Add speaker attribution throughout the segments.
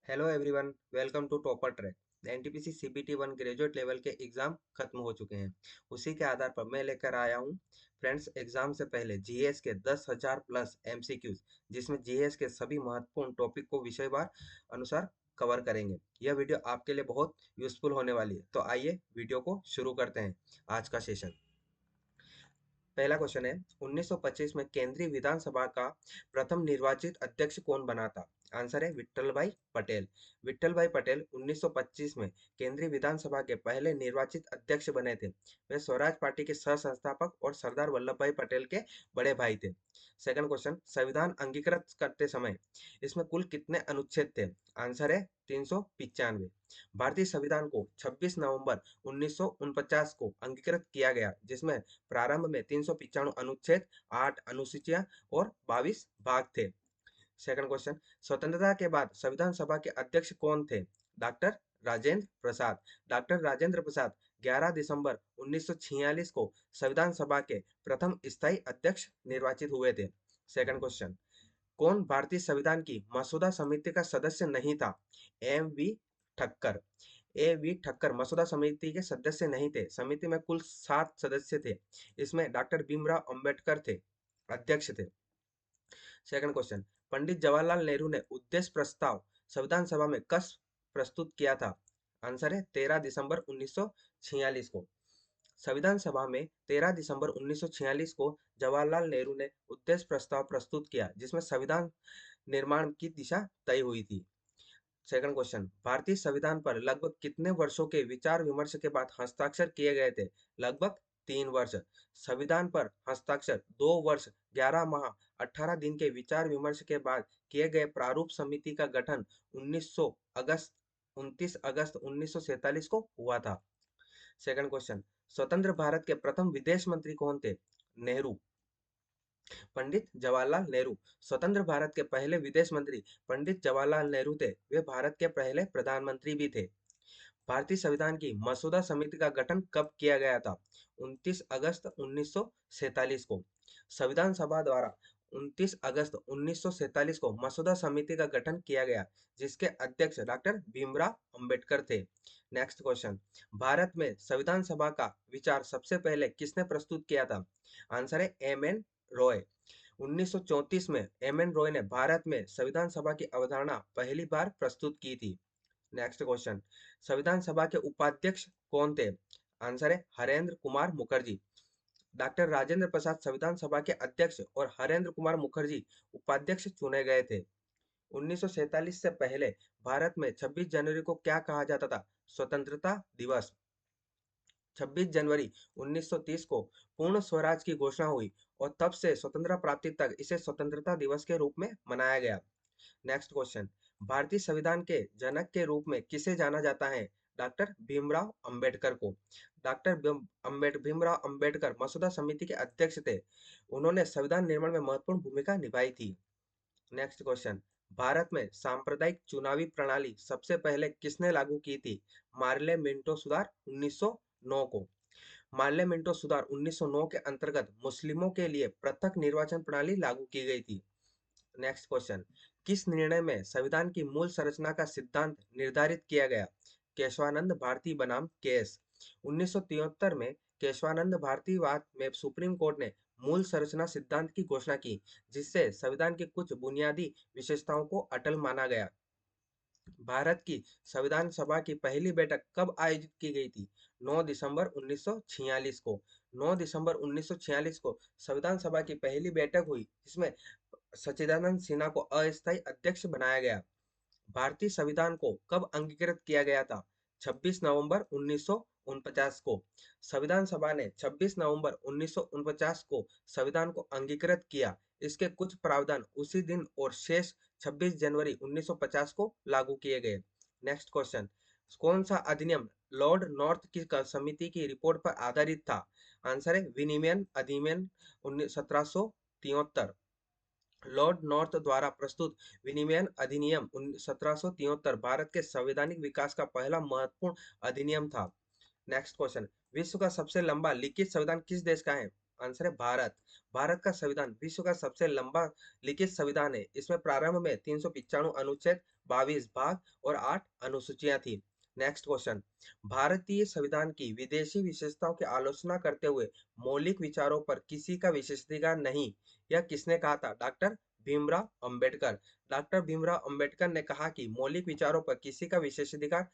Speaker 1: Hello everyone, welcome to Topper Track. NTPC CBT 1 graduate level के exam खत्म हो चुके हैं। उसी के आधार पर मैं लेकर आया हूँ फ्रेंड्स एग्जाम से पहले जीएस के 10,000 प्लस एमसीक्यूज, जिसमें जीएस के सभी महत्वपूर्ण टॉपिक को विषयवार अनुसार कवर करेंगे। यह वीडियो आपके लिए बहुत यूजफुल होने वाली है, तो आइए वीडियो को शुरू करते हैं आज का सेशन। पहला क्वेश्चन है, 1925 में केंद्रीय विधानसभा का प्रथम निर्वाचित अध्यक्ष कौन बना था? आंसर है विट्ठल भाई पटेल। विट्ठल भाई पटेल 1925 में केंद्रीय विधानसभा के पहले निर्वाचित अध्यक्ष बने थे। वे स्वराज पार्टी के सह संस्थापक और सरदार वल्लभ भाई पटेल के बड़े भाई थे। सेकंड क्वेश्चन, संविधान अंगीकृत करते समय इसमें कुल कितने अनुच्छेद थे? आंसर है 395। भारतीय संविधान को 26 नवंबर 1949 को अंगीकृत किया गया, जिसमें प्रारंभ में 395 अनुच्छेद, 8 अनुसूचियां और 22 भाग थे। सेकंड क्वेश्चन, स्वतंत्रता के बाद संविधान सभा के अध्यक्ष कौन थे? डॉक्टर राजेंद्र प्रसाद। डॉक्टर राजेंद्र प्रसाद 11 दिसंबर 1946 को संविधान सभा के प्रथम स्थायी अध्यक्ष निर्वाचित हुए थे। सेकंड क्वेश्चन, कौन भारतीय संविधान की मसौदा समिति का सदस्य नहीं था? M V Thakkar. A V Thakkar मसौदा समिति के सदस्य नहीं थे। समिति में कुल 7 सदस्य थे। इसमें डॉक्टर भीमराव अंबेडकर थे, अध्यक्ष थे। सेकंड क्वेश्चन, पंडित जवाहरलाल नेहरू ने उद्देश्य प्रस्ताव संविधान सभा में कब प्रस्तुत किया था? आंसर है 13 दिसंबर 1946 को। संविधान सभा में 13 दिसंबर 1946 को जवाहरलाल नेहरू ने उद्देश्य प्रस्ताव प्रस्तुत किया, जिसमें संविधान निर्माण की दिशा तय हुई थी। सेकंड क्वेश्चन, भारतीय संविधान पर लगभग कितने वर्षों के विचार विमर्श के बाद हस्ताक्षर किए गए थे? लगभग 3 वर्ष। संविधान पर हस्ताक्षर 2 वर्ष 11 माह 18 दिन के विचार विमर्श के बाद किए गए प्रारूप समिति का गठन 29 अगस्त 1947 को हुआ था। सेकंड क्वेश्चन, स्वतंत्र भारत के प्रथम विदेश मंत्री कौन थे? नेहरू। पंडित जवाहरलाल नेहरू। स्वतंत्र भारत के पहले विदेश मंत्री पंडित जवाहरलाल नेहरू थे। वे भारत के पहले प्रधानमंत्री भी थे। भारतीय संविधान की मसौदा समिति का गठन कब किया गया था? 29 अगस्त 1947 को। संविधान सभा द्वारा 29 अगस्त 1947 को मसौदा समिति का गठन किया गया, जिसके अध्यक्ष डॉक्टर भीमराव अंबेडकर थे। नेक्स्ट क्वेश्चन, भारत में संविधान सभा का विचार सबसे पहले किसने प्रस्तुत किया था? आंसर है एम एन रॉय। 1934 में एम एन रॉय ने भारत में संविधान सभा की अवधारणा पहली बार प्रस्तुत की थी। नेक्स्ट क्वेश्चन, संविधान सभा के उपाध्यक्ष कौन थे? आंसर है हरेंद्र कुमार मुखर्जी। डॉक्टर राजेंद्र प्रसाद संविधान सभा के अध्यक्ष और हरेंद्र कुमार मुखर्जी उपाध्यक्ष चुने गए थे। 1947 से पहले भारत में 26 जनवरी को क्या कहा जाता था? स्वतंत्रता दिवस। 26 जनवरी 1930 को पूर्ण स्वराज की घोषणा हुई और तब से स्वतंत्रता प्राप्ति तक इसे स्वतंत्रता दिवस के रूप में मनाया गया। नेक्स्ट क्वेश्चन, भारतीय संविधान के जनक के रूप में किसे जाना जाता है? डॉक्टर भीमराव अंबेडकर को। डॉक्टर भीमराव अंबेडकर मसौदा समिति के अध्यक्ष थे। उन्होंने संविधान निर्माण में महत्वपूर्ण भूमिका निभाई थी। नेक्स्ट क्वेश्चन, भारत में सांप्रदायिक चुनावी प्रणाली सबसे पहले किसने लागू की थी? मार्ले मिंटो सुधार 1909 को। मार्ले मिंटो सुधार 1909 के अंतर्गत मुस्लिमों के लिए पृथक निर्वाचन प्रणाली लागू की गई थी। नेक्स्ट क्वेश्चन, किस निर्णय में संविधान की मूल संरचना का सिद्धांत निर्धारित किया गया? केशवानंद भारती बनाम केस। 1973 में केशवानंद भारती वाद में सुप्रीम कोर्ट ने मूल संरचना सिद्धांत की घोषणा की, जिससे संविधान की कुछ बुनियादी विशेषताओं को अटल माना गया। भारत की संविधान सभा की पहली बैठक कब आयोजित की गई थी? 9 दिसंबर 1946 को। 9 दिसंबर 1946 को संविधान सभा की पहली बैठक हुई, जिसमें सच्चिदानंद सिन्हा को अस्थायी अध्यक्ष बनाया गया। भारतीय संविधान को कब अंगीकृत किया गया था? 26 नवंबर 1949 को। संविधान सभा ने 26 नवंबर 1949 को संविधान को अंगीकृत किया। इसके कुछ प्रावधान उसी दिन और शेष 26 जनवरी 1950 को लागू किए गए। नेक्स्ट क्वेश्चन, कौन सा अधिनियम लॉर्ड नॉर्थ की समिति की रिपोर्ट पर आधारित था? आंसर है विनिमयन अधिनियम 1773। लॉर्ड नॉर्थ द्वारा प्रस्तुत विनिमयन अधिनियम 1773 भारत के संवैधानिक विकास का पहला महत्वपूर्ण अधिनियम था। नेक्स्ट क्वेश्चन, विश्व का सबसे लंबा लिखित संविधान किस देश का है? आंसर है भारत। भारत का संविधान विश्व का सबसे लंबा लिखित संविधान है। इसमें प्रारंभ में 395 अनुच्छेद, 22 भाग और 8 अनुसूचियां थी। नेक्स्ट क्वेश्चन, भारतीय संविधान की विदेशी विशेषताओं की आलोचना करते हुए मौलिक विचारों पर किसी का विशेषाधिकार नहीं, यह किसने कहा था? डॉक्टर भीमराव अंबेडकर। डॉक्टर भीमराव अंबेडकर ने कहा कि मौलिक विचारों पर किसी का विशेषाधिकार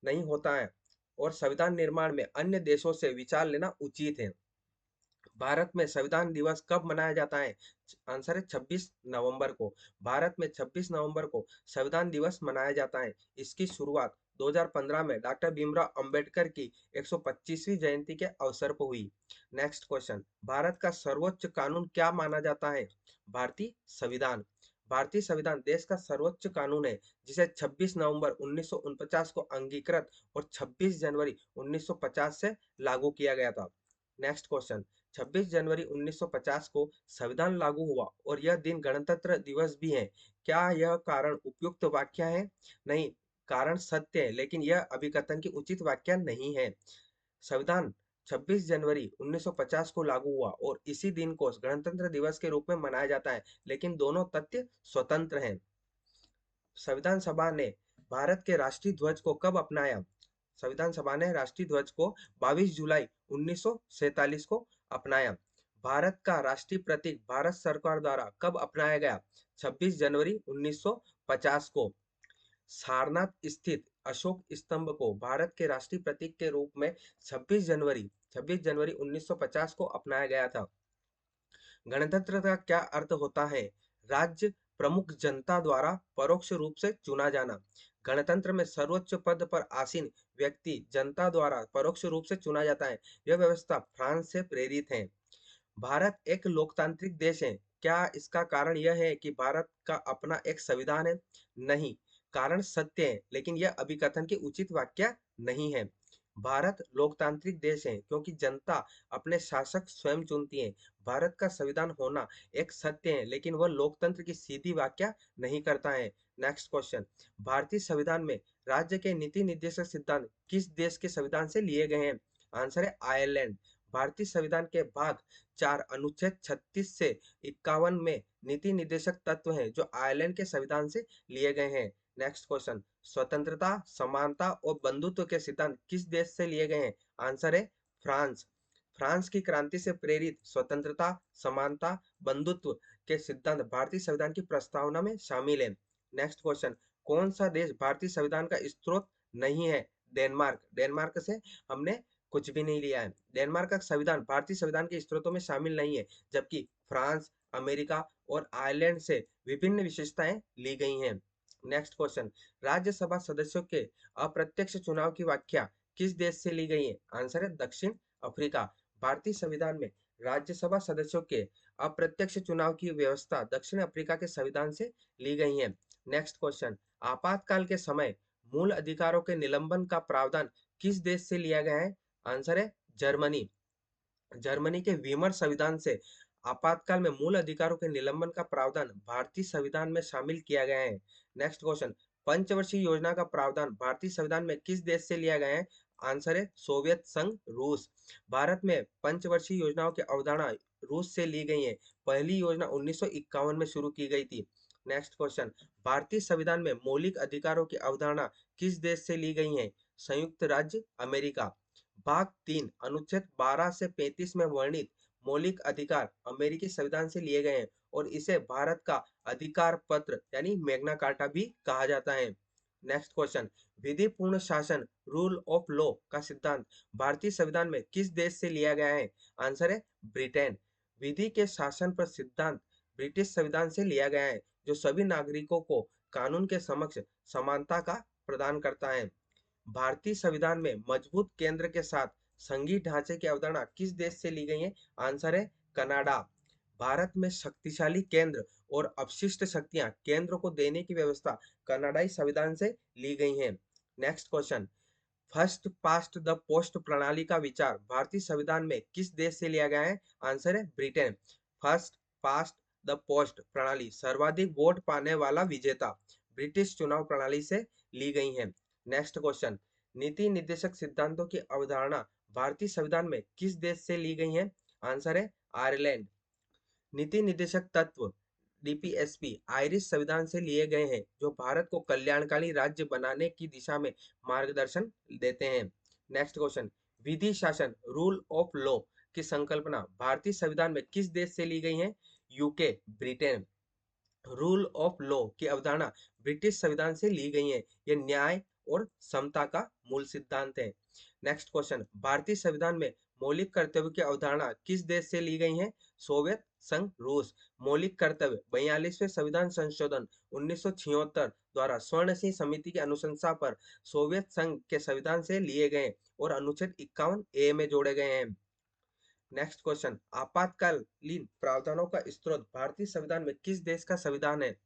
Speaker 1: नहीं होता है और संविधान निर्माण में अन्य देशों से विचार लेना उचित है। भारत में संविधान दिवस कब मनाया जाता है? आंसर है 26 नवंबर को। भारत में 26 नवंबर को संविधान दिवस मनाया जाता है। इसकी शुरुआत 2015 में डॉक्टर भीमराव अंबेडकर की 125वीं जयंती के अवसर पर हुई। नेक्स्ट क्वेश्चन, भारत का सर्वोच्च कानून क्या माना जाता है? भारतीय संविधान। भारतीय संविधान देश का सर्वोच्च कानून है, जिसे 26 नवंबर 1949 को अंगीकृत और 26 जनवरी 1950 से लागू किया गया था। नेक्स्ट क्वेश्चन, 26 जनवरी 1950 को संविधान लागू हुआ और यह दिन गणतंत्र दिवस भी है। क्या यह कारण उपयुक्त व्याख्या है? नहीं, कारण सत्य है, लेकिन यह अभिकथन की उचित व्याख्या नहीं है। संविधान 26 जनवरी 1950 को लागू हुआ और इसी दिन को गणतंत्र दिवस के रूप में मनाया जाता है, लेकिन दोनों तथ्य स्वतंत्र हैं। संविधान सभा ने भारत के राष्ट्रीय ध्वज को कब अपनाया? संविधान सभा ने राष्ट्रीय ध्वज को 22 जुलाई 1947 को अपनाया। भारत का राष्ट्रीय प्रतीक भारत सरकार द्वारा कब अपनाया गया? 26 जनवरी 1950 को। सारनाथ स्थित अशोक स्तंभ को भारत के राष्ट्रीय प्रतीक के रूप में 26 जनवरी 1950 को अपनाया गया था। गणतंत्र का क्या अर्थ होता है? राज्य प्रमुख जनता द्वारा परोक्ष रूप से चुना जाना। गणतंत्र में सर्वोच्च पद पर आसीन व्यक्ति जनता द्वारा परोक्ष रूप से चुना जाता है। यह व्यवस्था फ्रांस से प्रेरित है। भारत एक लोकतांत्रिक देश है। क्या इसका कारण यह है कि भारत का अपना एक संविधान है? नहीं, कारण सत्य है, लेकिन यह अभिकथन की उचित व्याख्या नहीं है। भारत लोकतांत्रिक देश है क्योंकि जनता अपने शासक स्वयं चुनती है। भारत का संविधान होना एक सत्य है, लेकिन वह लोकतंत्र की सीधी व्याख्या नहीं करता है। नेक्स्ट क्वेश्चन, भारतीय संविधान में राज्य के नीति निर्देशक सिद्धांत किस देश के संविधान से लिए गए हैं? आंसर है आयरलैंड। भारतीय संविधान के भाग 4 अनुच्छेद 36 से 51 में नीति निर्देशक तत्व हैं जो आयरलैंड के संविधान से लिए गए हैं। नेक्स्ट क्वेश्चन, स्वतंत्रता, समानता और बंधुत्व के सिद्धांत किस देश से लिए गए हैं? आंसर है फ्रांस। फ्रांस की क्रांति से प्रेरित स्वतंत्रता, समानता, बंधुत्व के सिद्धांत भारतीय संविधान की प्रस्तावना में शामिल है। नेक्स्ट क्वेश्चन, कौन सा देश भारतीय संविधान का स्रोत नहीं है? डेनमार्क। डेनमार्क से हमने कुछ भी नहीं लिया है। डेनमार्क का संविधान भारतीय संविधान के स्रोतों में शामिल नहीं है, जबकि फ्रांस, अमेरिका और आयरलैंड से विभिन्न विशेषताएं ली गई हैं। नेक्स्ट क्वेश्चन, राज्यसभा सदस्यों के अप्रत्यक्ष चुनाव की व्याख्या किस देश से ली गई है? आंसर है दक्षिण अफ्रीका। भारतीय संविधान में राज्यसभा सदस्यों के अप्रत्यक्ष चुनाव की व्यवस्था दक्षिण अफ्रीका के संविधान से ली गई है। नेक्स्ट क्वेश्चन, आपातकाल के समय मूल अधिकारों के निलंबन का प्रावधान किस देश से लिया गया है? आंसर है जर्मनी। जर्मनी के वीमर संविधान से आपातकाल में मूल अधिकारों के निलंबन का प्रावधान भारतीय संविधान में शामिल किया गया है। नेक्स्ट क्वेश्चन, पंचवर्षीय योजना का प्रावधान भारतीय संविधान में किस देश से लिया गया है? आंसर है सोवियत संघ रूस। भारत में पंचवर्षीय योजनाओं की अवधारणा रूस से ली गई है। पहली योजना 1951 में शुरू की गई थी। नेक्स्ट क्वेश्चन, भारतीय संविधान में मौलिक अधिकारों की अवधारणा किस देश से ली गई है? संयुक्त राज्य अमेरिका। भाग 3 अनुच्छेद 12 से 35 में वर्णित मौलिक अधिकार अमेरिकी संविधान से लिए गए हैं और इसे भारत का अधिकार पत्र यानी मैग्ना कार्टा भी कहा जाता है। नेक्स्ट क्वेश्चन, विधि पूर्ण शासन रूल ऑफ लॉ का सिद्धांत भारतीय संविधान में किस देश से लिया गया है? आंसर है ब्रिटेन। विधि के शासन पर सिद्धांत ब्रिटिश संविधान से लिया गया है, जो सभी नागरिकों को कानून के समक्ष समानता का प्रदान करता है। भारतीय संविधान में मजबूत केंद्र के साथ संघीय ढांचे की अवधारणा किस देश से ली गई है? आंसर है कनाडा। भारत में शक्तिशाली केंद्र और अपशिष्ट शक्तियां केंद्र को देने की व्यवस्था कनाडाई संविधान से ली गई है। Next question, first past the post प्रणाली का विचार भारतीय संविधान में किस देश से लिया गया है? आंसर है Britain. First past the post प्रणाली सर्वाधिक वोट पाने वाला विजेता ब्रिटिश चुनाव प्रणाली से ली गई है। नेक्स्ट क्वेश्चन, नीति निर्देशक सिद्धांतों की अवधारणा भारतीय संविधान में किस देश से ली गई है? आंसर है आयरलैंड। नीति निर्देशक तत्व डीपीएसपी आयरिश संविधान से लिए गए हैं जो भारत को कल्याणकारी राज्य बनाने की दिशा में मार्गदर्शन देते हैं। नेक्स्ट क्वेश्चन, विधि शासन रूल ऑफ लॉ की संकल्पना भारतीय संविधान में किस देश से ली गई है? UK, Britain. Rule of law की अवधारणा ब्रिटिश संविधान से ली गई है। ये न्याय और समता का मूल सिद्धांत है। नेक्स्ट क्वेश्चन, भारतीय संविधान में मौलिक कर्तव्य की अवधारणा किस देश से ली गई है? सोवियत संघ, रूस। मौलिक कर्तव्य 42वें संविधान संशोधन 1976 द्वारा स्वर्ण सिंह समिति की अनुशंसा पर सोवियत संघ के संविधान से लिए गए और अनुच्छेद 51 ए में जोड़े गए हैं। नेक्स्ट क्वेश्चन, आपातकालीन प्रावधानों का स्रोत भारतीय संविधान में किस देश का संविधान है?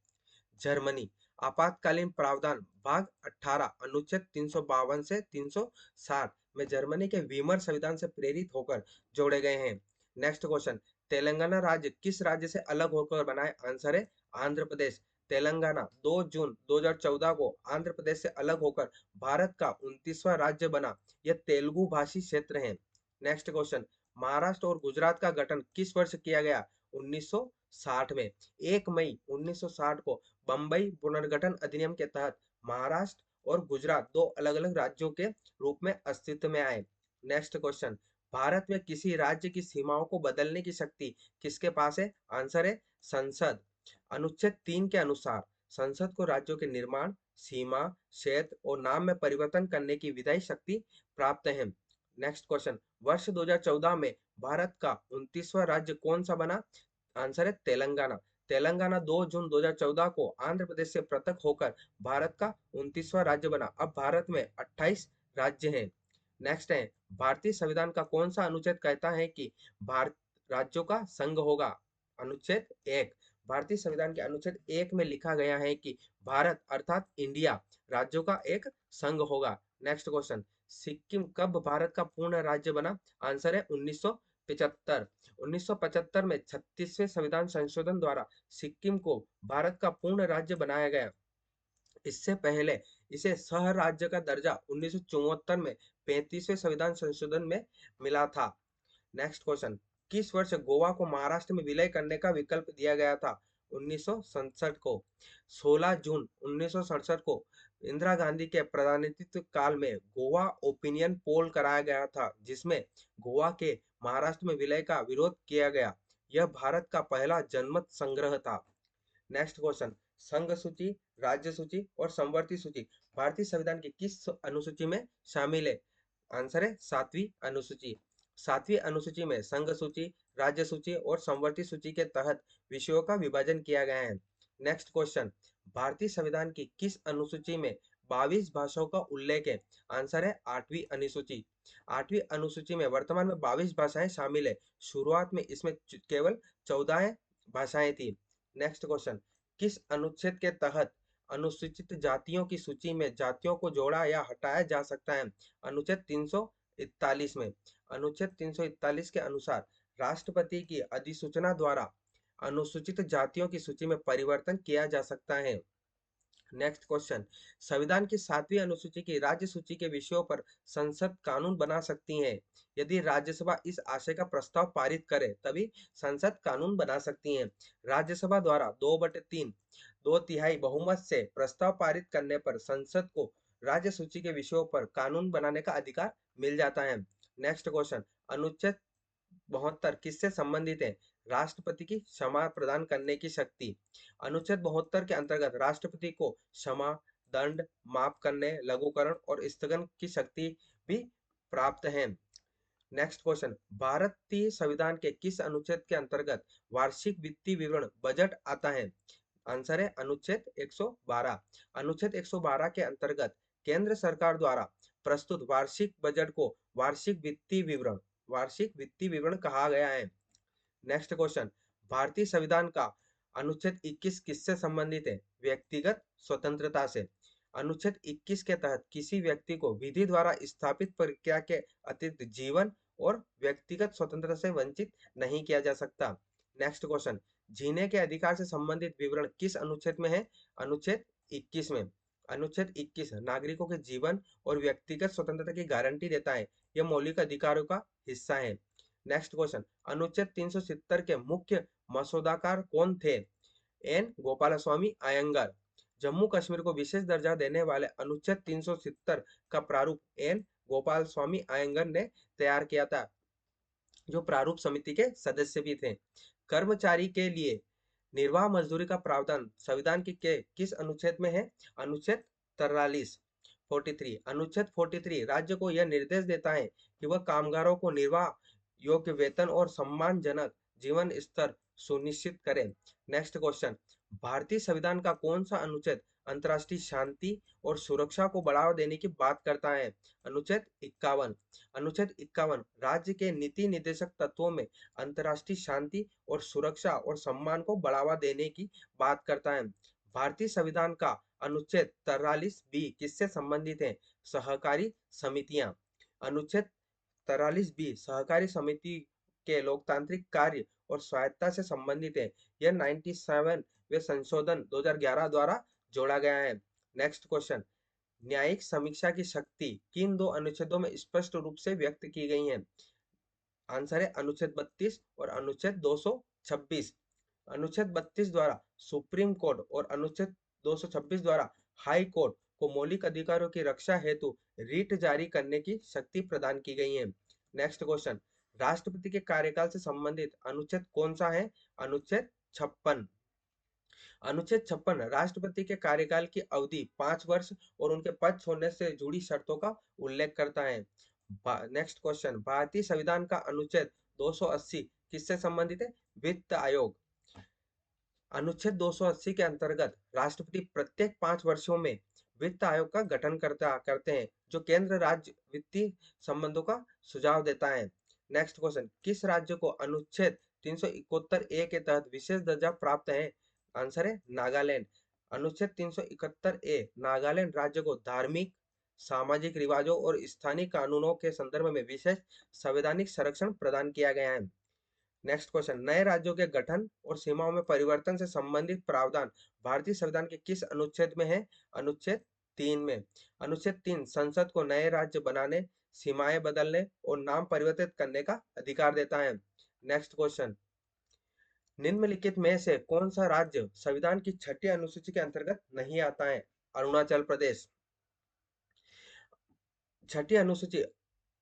Speaker 1: जर्मनी। आपातकालीन प्रावधान भाग 18 अनुच्छेद 352 से 360 में जर्मनी के वीमर संविधान से प्रेरित होकर जोड़े गए हैं। नेक्स्ट क्वेश्चन, तेलंगाना राज्य किस राज्य से अलग होकर बना है? आंसर है आंध्र प्रदेश। तेलंगाना 2 जून 2014 को आंध्र प्रदेश से अलग होकर भारत का 29वां राज्य बना। यह तेलुगु भाषी क्षेत्र है। नेक्स्ट क्वेश्चन, महाराष्ट्र और गुजरात का गठन किस वर्ष किया गया? 1960 में। 1 मई 1960 को बंबई पुनर्गठन अधिनियम के तहत महाराष्ट्र और गुजरात दो अलग-अलग राज्यों के रूप में अस्तित्व में आए। नेक्स्ट क्वेश्चन, भारत में किसी राज्य की सीमाओं को बदलने की शक्ति किसके पास है? आंसर है संसद। अनुच्छेद 3 के अनुसार संसद को राज्यों के निर्माण, सीमा, क्षेत्र और नाम में परिवर्तन करने की विधायी शक्ति प्राप्त है। नेक्स्ट क्वेश्चन, वर्ष 2014 में भारत का 29वां राज्य कौन सा बना? आंसर है तेलंगाना। तेलंगाना 2 जून 2014 को आंध्र प्रदेश से पृथक होकर भारत का 29वां राज्य बना। अब भारत में 28 राज्य हैं। नेक्स्ट है, भारतीय संविधान का कौन सा अनुच्छेद कहता है कि भारत राज्यों का संघ होगा? अनुच्छेद 1। भारतीय संविधान के अनुच्छेद 1 में लिखा गया है कि भारत अर्थात इंडिया राज्यों का एक संघ होगा। नेक्स्ट क्वेश्चन, सिक्किम कब भारत का पूर्ण राज्य बना? आंसर है 1975। 1975 में 36वें संविधान संशोधन द्वारा सिक्किम को भारत का पूर्ण राज्य बनाया गया। इससे पहले इसे सह राज्य का दर्जा 1974 में 35वें संविधान संशोधन में मिला था। नेक्स्ट क्वेश्चन, किस वर्ष गोवा को महाराष्ट्र में विलय करने का विकल्प दिया गया था? 1967 को। 16 जून 1967 को इंदिरा गांधी के प्रधानमंत्रित्व काल में गोवा ओपिनियन पोल कराया गया था जिसमें गोवा के महाराष्ट्र में विलय का विरोध किया गया। यह भारत का पहला जनमत संग्रह था। नेक्स्ट क्वेश्चन, संघ सूची, राज्य सूची और संवर्ती सूची भारतीय संविधान की किस अनुसूची में शामिल है? आंसर है 7वीं अनुसूची। 7वीं अनुसूची में संघ सूची, राज्य सूची और संवर्ती सूची के तहत विषयों का विभाजन किया गया है। नेक्स्ट क्वेश्चन, भारतीय संविधान की किस अनुसूची में 22 भाषाओं का उल्लेख है? आंसर है 8वीं अनुसूची। 8वीं अनुसूची में वर्तमान में 22 भाषाएं शामिल है। शुरुआत में इसमें केवल 14 भाषाएं थी। नेक्स्ट क्वेश्चन, किस अनुच्छेद के तहत अनुसूचित जातियों की सूची में जातियों को जोड़ा या हटाया जा सकता है? अनुच्छेद 341 में। अनुच्छेद 341 के अनुसार राष्ट्रपति की अधिसूचना द्वारा अनुसूचित जातियों की सूची में परिवर्तन किया जा सकता है। नेक्स्ट क्वेश्चन, संविधान की 7वीं अनुसूची की राज्य सूची के विषयों पर संसद कानून बना सकती है। यदि राज्यसभा इस आशय का प्रस्ताव पारित करे तभी संसद कानून बना सकती है। राज्यसभा द्वारा 2/3 2/3 बहुमत से प्रस्ताव पारित करने पर संसद को राज्य सूची के विषयों पर कानून बनाने का अधिकार मिल जाता है। नेक्स्ट क्वेश्चन, अनुच्छेद 72 किससे संबंधित है? राष्ट्रपति की क्षमा प्रदान करने की शक्ति। अनुच्छेद 72 के अंतर्गत राष्ट्रपति को क्षमा, दंड, माफ करने, लघुकरण और स्थगन की शक्ति भी प्राप्त है। नेक्स्ट क्वेश्चन, भारतीय संविधान के किस अनुच्छेद के अंतर्गत वार्षिक वित्तीय विवरण बजट आता है? आंसर है अनुच्छेद 112। अनुच्छेद 112 के अंतर्गत केंद्र सरकार द्वारा प्रस्तुत वार्षिक बजट को वार्षिक वित्तीय विवरण कहा गया है। नेक्स्ट क्वेश्चन, भारतीय संविधान का अनुच्छेद 21 किससे संबंधित है? व्यक्तिगत स्वतंत्रता से। अनुच्छेद 21 के तहत किसी व्यक्ति को विधि द्वारा स्थापित प्रक्रिया के अतिरिक्त जीवन और व्यक्तिगत स्वतंत्रता से वंचित नहीं किया जा सकता। नेक्स्ट क्वेश्चन, जीने के अधिकार से संबंधित विवरण किस अनुच्छेद में है? अनुच्छेद 21 में। अनुच्छेद 21 नागरिकों के जीवन और व्यक्तिगत स्वतंत्रता की गारंटी देता है। यह मौलिक अधिकारों का हिस्सा है। नेक्स्ट क्वेश्चन, अनुच्छेद 370 के मुख्य मसौदाकार कौन थे? एन गोपालस्वामी अयंगर। जम्मू कश्मीर को विशेष दर्जा देने वाले अनुच्छेद 370 का प्रारूप एन गोपाल स्वामी अयंगर ने तैयार किया था, जो प्रारूप समिति के सदस्य भी थे। कर्मचारी के लिए निर्वाह मजदूरी का प्रावधान संविधान के किस अनुच्छेद में है? अनुच्छेद 43। 43 अनुच्छेद 43 राज्य को यह निर्देश देता है कि वह कामगारों को निर्वाह योग्य वेतन और सम्मानजनक जीवन स्तर सुनिश्चित करे। नेक्स्ट क्वेश्चन, भारतीय संविधान का कौन सा अनुच्छेद अंतर्राष्ट्रीय शांति और सुरक्षा को बढ़ावा देने की बात करता है? अनुच्छेद 51। अनुच्छेद 51 राज्य के नीति निर्देशक तत्वों में अंतर्राष्ट्रीय शांति और सुरक्षा और सम्मान को बढ़ावा देने की बात करता है। भारतीय संविधान का अनुच्छेद 43 बी किससे संबंधित है? सहकारी समितियां। अनुच्छेद 43 बी सहकारी समिति के लोकतांत्रिक कार्य और स्वायत्ता से संबंधित है। यह 97वें संशोधन 2011 द्वारा जोड़ा गया है। नेक्स्ट क्वेश्चन, न्यायिक समीक्षा की शक्ति किन दो अनुच्छेदों में स्पष्ट रूप से व्यक्त की गई है? आंसर है अनुच्छेद 32 और अनुच्छेद 226। अनुच्छेद 32 द्वारा सुप्रीम कोर्ट और अनुच्छेद 226 द्वारा हाई कोर्ट को मौलिक अधिकारों की रक्षा हेतु रीट जारी करने की शक्ति प्रदान की गई है। नेक्स्ट क्वेश्चन, राष्ट्रपति के कार्यकाल से संबंधित अनुच्छेद कौन सा है? अनुच्छेद 56। अनुच्छेद 56 राष्ट्रपति के कार्यकाल की अवधि 5 वर्ष और उनके पद छोड़ने से जुड़ी शर्तों का उल्लेख करता है। नेक्स्ट क्वेश्चन, भारतीय संविधान का अनुच्छेद 280 किससे संबंधित है? वित्त आयोग। अनुच्छेद 280 के अंतर्गत राष्ट्रपति प्रत्येक 5 वर्षों में वित्त आयोग का गठन करते हैं, जो केंद्र राज्य वित्तीय संबंधों का सुझाव देता है। नेक्स्ट क्वेश्चन, किस राज्य को अनुच्छेद 371 ए के तहत विशेष दर्जा प्राप्त है? आंसर है नागालैंड। अनुच्छेद 371 ए नागालैंड राज्य को धार्मिक, सामाजिक रिवाजों और स्थानीय कानूनों के संदर्भ में विशेष संवैधानिक संरक्षण प्रदान किया गया है। नेक्स्ट क्वेश्चन, नए राज्यों के गठन और सीमाओं में परिवर्तन से संबंधित प्रावधान भारतीय संविधान के किस अनुच्छेद में है? अनुच्छेद 3 में। अनुच्छेद 3 संसद को नए राज्य बनाने, सीमाएं बदलने और नाम परिवर्तित करने का अधिकार देता है। नेक्स्ट क्वेश्चन, निम्नलिखित में से कौन सा राज्य संविधान की 6ठी अनुसूची के अंतर्गत नहीं आता है? अरुणाचल प्रदेश। 6ठी अनुसूची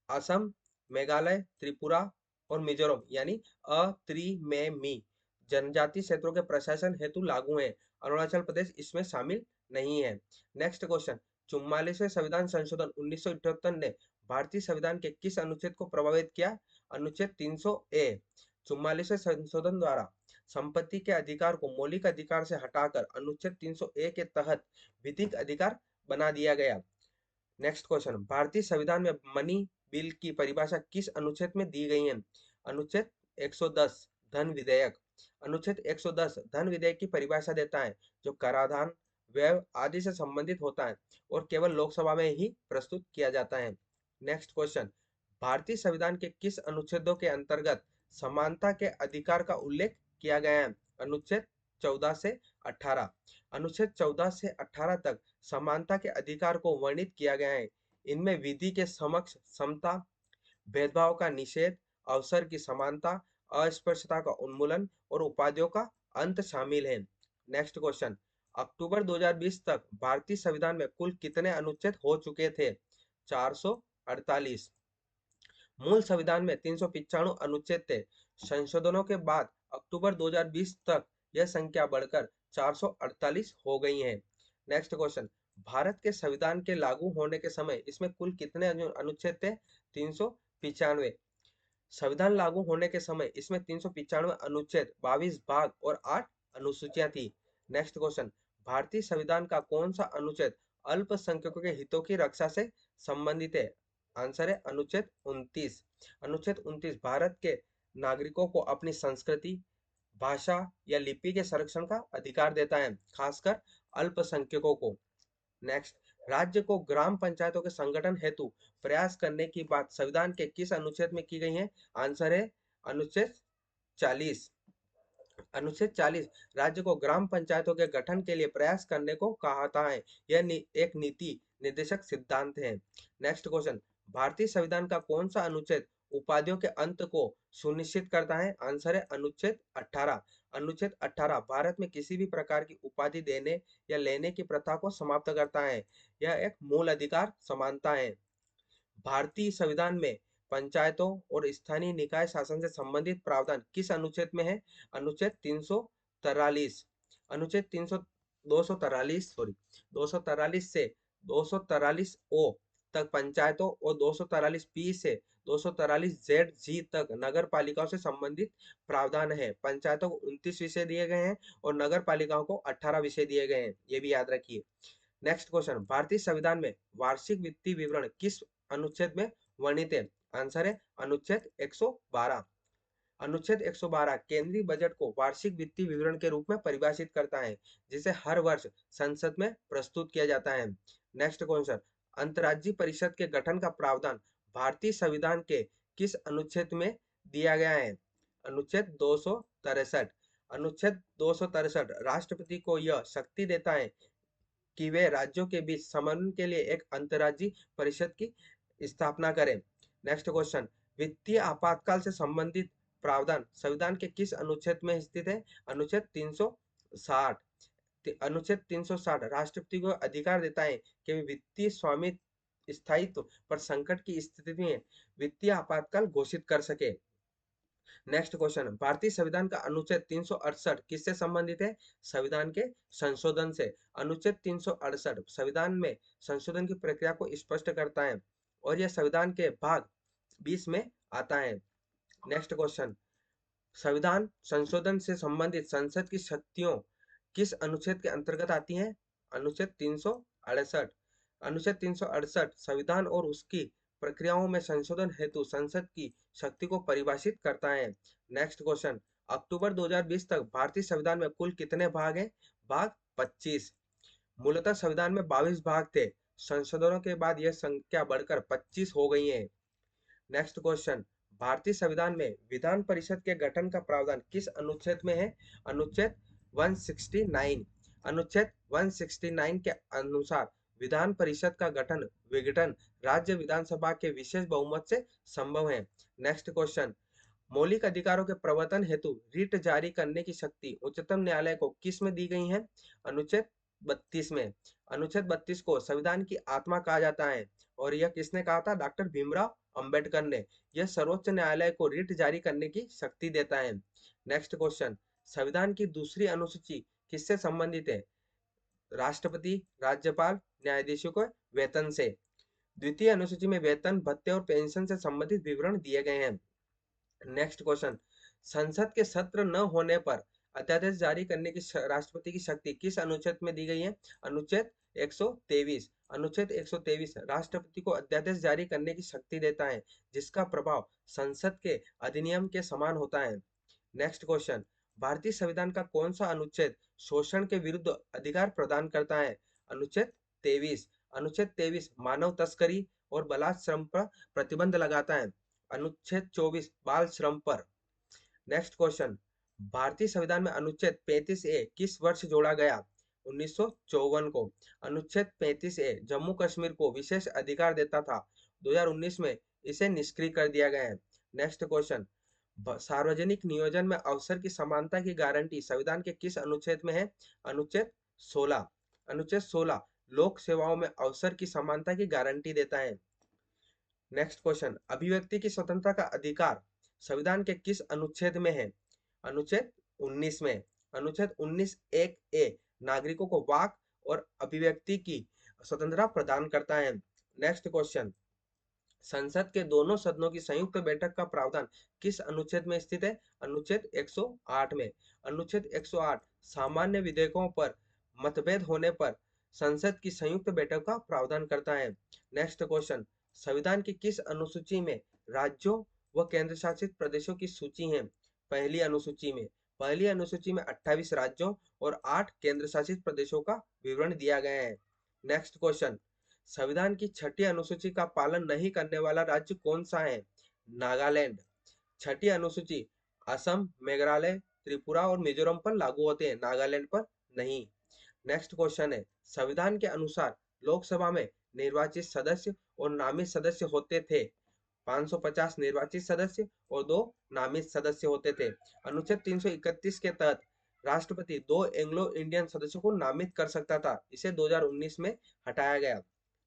Speaker 1: असम, मेघालय, त्रिपुरा और मिजोरम यानी अत्रिमेमी जनजाति क्षेत्रों के प्रशासन हेतु लागू है। अरुणाचल प्रदेश इसमें शामिल नहीं है। नेक्स्ट क्वेश्चन, 44वें संविधान संशोधन 1978 ने भारतीय संविधान के किस अनुच्छेद को प्रभावित किया? अनुच्छेद 300 ए। 44वें संशोधन द्वारा संपत्ति के अधिकार को मौलिक अधिकार से हटाकर अनुच्छेद 300 ए के तहत विधिक अधिकार बना दिया गया। नेक्स्ट क्वेश्चन, भारतीय संविधान में मनी बिल की परिभाषा किस अनुच्छेद में दी गई है? अनुच्छेद 110 धन विधेयक। अनुच्छेद 110 धन विधेयक की परिभाषा देता है, जो कराधान, व्यय आदि से संबंधित होता है और केवल लोकसभा में ही प्रस्तुत किया जाता है। नेक्स्ट क्वेश्चन, भारतीय संविधान के किस अनुच्छेदों के अंतर्गत समानता के अधिकार का उल्लेख किया गया है? अनुच्छेद 14 से 18। अनुच्छेद 14 से 18 तक समानता के अधिकार को वर्णित किया गया है। इनमें विधि के समक्ष समता, भेदभाव का निषेध, अवसर की समानता, अस्पृश्यता का उन्मूलन और उपाधियों का अंत शामिल है। नेक्स्ट क्वेश्चन, अक्टूबर 2020 तक भारतीय संविधान में कुल कितने अनुच्छेद हो चुके थे? 448। मूल संविधान में 395 अनुच्छेद थे। संशोधनों के बाद अक्टूबर 2020 तक यह संख्या बढ़कर 448 हो गई है। नेक्स्ट क्वेश्चन, भारत के संविधान के लागू होने के समय इसमें कुल कितने अनुच्छेद थे? 395। संविधान लागू होने के समय इसमें 395 अनुच्छेद, 22 भाग और 8 अनुसूचियां थी। नेक्स्ट क्वेश्चन, भारतीय संविधान का कौन सा अनुच्छेद अल्पसंख्यकों के हितों की रक्षा से संबंधित है? आंसर है अनुच्छेद 29। अनुच्छेद 29 भारत के नागरिकों को अपनी संस्कृति, भाषा या लिपि के संरक्षण का अधिकार देता है, खासकर अल्पसंख्यकों को। नेक्स्ट, राज्य को ग्राम पंचायतों के संगठन हेतु प्रयास करने की बात संविधान के किस अनुच्छेद में की गई है? आंसर है अनुच्छेद 40। अनुच्छेद 40 राज्य को ग्राम पंचायतों के गठन के लिए प्रयास करने को कहता है। यह एक नीति निर्देशक सिद्धांत है। नेक्स्ट क्वेश्चन, भारतीय संविधान का कौन सा अनुच्छेद उपाधियों के अंत को सुनिश्चित करता है? आंसर है अनुच्छेद 18। अनुच्छेद 18 भारत में किसी भी प्रकार की उपाधि देने या लेने की प्रथा को समाप्त करता है। यह एक मूल अधिकार समानता है। भारतीय संविधान में पंचायतों और स्थानीय निकाय शासन से संबंधित प्रावधान किस अनुच्छेद में है? अनुच्छेद 343। अनुच्छेद 300 243 सॉरी 243 से 243 ओ तक पंचायतों और 243 पी से 243 जेड जी तक नगर पालिकाओं से संबंधित प्रावधान है। पंचायतों को 29 विषय दिए गए हैं और नगर पालिकाओं को 18 विषय दिए गए हैं, ये भी याद रखिए। नेक्स्ट क्वेश्चन, भारतीय संविधान में वार्षिक वित्तीय विवरण किस अनुच्छेद में वर्णित है? आंसर है अनुच्छेद 112। अनुच्छेद 112 केंद्रीय बजट को वार्षिक वित्तीय विवरण के रूप में परिभाषित करता है, जिसे हर वर्ष संसद में प्रस्तुत किया जाता है। नेक्स्ट क्वेश्चन, अंतर्राज्यीय परिषद के गठन का प्रावधान भारतीय संविधान के किस अनुच्छेद में दिया गया है? अनुच्छेद 263। अनुच्छेद 263 राष्ट्रपति को यह शक्ति देता है कि वे राज्यों के बीच समन्वय के लिए एक अंतर्राज्यीय परिषद की स्थापना करें। नेक्स्ट क्वेश्चन, वित्तीय आपातकाल से संबंधित प्रावधान संविधान के किस अनुच्छेद में स्थित है? अनुच्छेद 360। अनुच्छेद 360 राष्ट्रपति को अधिकार देता है कि वे वित्तीय स्वामित्व स्थायित्व पर संकट की स्थिति में वित्तीय आपातकाल घोषित कर सके। नेक्स्ट क्वेश्चन, भारतीय संविधान का अनुच्छेद 368 किससे संबंधित है? संविधान के संशोधन से। अनुच्छेद 368 संविधान में संशोधन की प्रक्रिया को स्पष्ट करता है और यह संविधान के भाग 20 में आता है। नेक्स्ट क्वेश्चन, संविधान संशोधन से संबंधित संसद की शक्तियों किस अनुच्छेद के अंतर्गत आती हैं? अनुच्छेद 368। अनुच्छेद 368 संविधान और उसकी प्रक्रियाओं में संशोधन हेतु संसद की शक्ति को परिभाषित करता है। नेक्स्ट क्वेश्चन, अक्टूबर 2020 तक भारतीय संविधान में कुल कितने भाग हैं? भाग 25। मूलतः संविधान में 22 भाग थे, संशोधनों के बाद यह संख्या बढ़कर 25 हो गई है। नेक्स्ट क्वेश्चन, भारतीय संविधान में विधान परिषद के गठन का प्रावधान किस अनुच्छेद में है? अनुच्छेद 169। अनुच्छेद 169 के अनुसार विधान परिषद का गठन विघटन राज्य विधानसभा के विशेष बहुमत से संभव है। नेक्स्ट क्वेश्चन, मौलिक अधिकारों के प्रवर्तन हेतु रिट जारी करने की शक्ति उच्चतम न्यायालय को किस में दी गई है? अनुच्छेद 32 में। अनुच्छेद 32 को संविधान की आत्मा कहा जाता है और यह किसने कहा था? डॉक्टर भीमराव अंबेडकर ने। यह सर्वोच्च न्यायालय को रिट जारी करने की शक्ति देता है। नेक्स्ट क्वेश्चन, संविधान की दूसरी अनुसूची किससे संबंधित है? राष्ट्रपति, राज्यपाल, न्यायाधीशों को वेतन से। द्वितीय अनुसूची में वेतन, भत्ते और पेंशन से संबंधित विवरण दिए गए हैं। नेक्स्ट क्वेश्चन, संसद के सत्र न होने पर अध्यादेश जारी करने की राष्ट्रपति की शक्ति किस अनुच्छेद में दी गई है? अनुच्छेद 123। अनुच्छेद 123 राष्ट्रपति को अध्यादेश जारी करने की शक्ति देता है, जिसका प्रभाव संसद के अधिनियम के समान होता है। नेक्स्ट क्वेश्चन, भारतीय संविधान का कौन सा अनुच्छेद शोषण के विरुद्ध अधिकार प्रदान करता है? अनुच्छेद 23। अनुच्छेद 23 मानव तस्करी और बलात्कार पर प्रतिबंध लगाता है। अनुच्छेद 24 बाल श्रम पर। नेक्स्ट क्वेश्चन, भारतीय संविधान में अनुच्छेद 35A किस वर्ष जोड़ा गया? 1954 को। अनुच्छेद 35A जम्मू कश्मीर को विशेष अधिकार देता था, 2019 में इसे निष्क्रिय कर दिया गया है। नेक्स्ट क्वेश्चन, सार्वजनिक नियोजन में अवसर की समानता की गारंटी संविधान के किस अनुच्छेद में है? अनुच्छेद 16। अनुच्छेद 16 लोक सेवाओं में अवसर की समानता की गारंटी देता है। नेक्स्ट क्वेश्चन, अभिव्यक्ति की स्वतंत्रता का अधिकार संविधान के किस अनुच्छेद में है? अनुच्छेद 19 में। अनुच्छेद 19 एक ए नागरिकों को वाक और अभिव्यक्ति की स्वतंत्रता प्रदान करता है। नेक्स्ट क्वेश्चन, संसद के दोनों सदनों की संयुक्त बैठक का प्रावधान किस अनुच्छेद में स्थित है? अनुच्छेद 108 में। अनुच्छेद 108 सामान्य विधेयकों पर मतभेद होने पर संसद की संयुक्त बैठक का प्रावधान करता है। नेक्स्ट क्वेश्चन, संविधान की किस अनुसूची में राज्यों व केंद्र शासित प्रदेशों की सूची है? पहली अनुसूची में। पहली अनुसूची में 28 राज्यों और 8 केंद्र शासित प्रदेशों का विवरण दिया गया है। नेक्स्ट क्वेश्चन, संविधान की छठी अनुसूची का पालन नहीं करने वाला राज्य कौन सा है? नागालैंड। छठी अनुसूची असम, मेघालय, त्रिपुरा और मिजोरम पर लागू होते हैं, नागालैंड पर नहीं। नेक्स्ट क्वेश्चन है, संविधान के अनुसार लोकसभा में निर्वाचित सदस्य और नामित सदस्य होते थे, 550 निर्वाचित सदस्य और 2 नामित सदस्य होते थे। अनुच्छेद 331 के तहत राष्ट्रपति 2 एंग्लो इंडियन सदस्यों को नामित कर सकता था। इसे 2019 में हटाया गया।